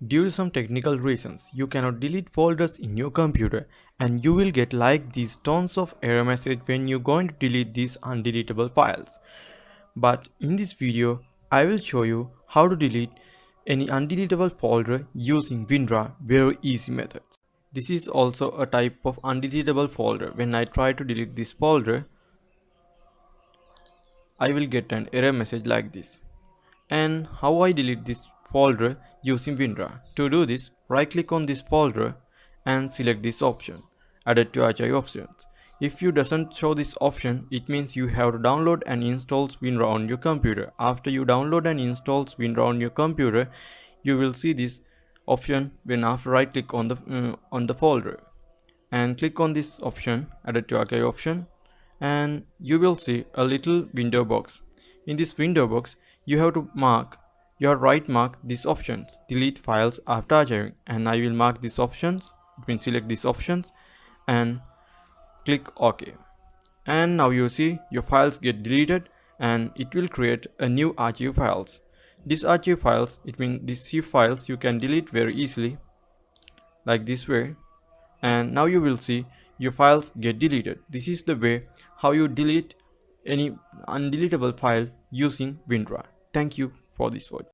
Due to some technical reasons, you cannot delete folders in your computer, and you will get like these tons of error message when you're going to delete these undeletable files. But in this video, I will show you how to delete any undeletable folder using WinRAR very easy methods. This is also a type of undeletable folder. When I try to delete this folder, I will get an error message like this. And how I delete this folder using WinRAR. To do this, right click on this folder and select this option, added to archive options. If you doesn't show this option, it means you have to download and install WinRAR on your computer. After you download and install WinRAR on your computer, you will see this option when after right click on the folder and click on this option, added to archive option, and you will see a little window box. In this window box, you have to mark these options, delete files after archiving, and I will mark these options. It means select these options and click OK. And now you see your files get deleted and it will create a new archive files. These archive files, it means these zip files you can delete very easily like this way. And now you will see your files get deleted. This is the way how you delete any undeletable file using WinRAR. Thank you for this watch.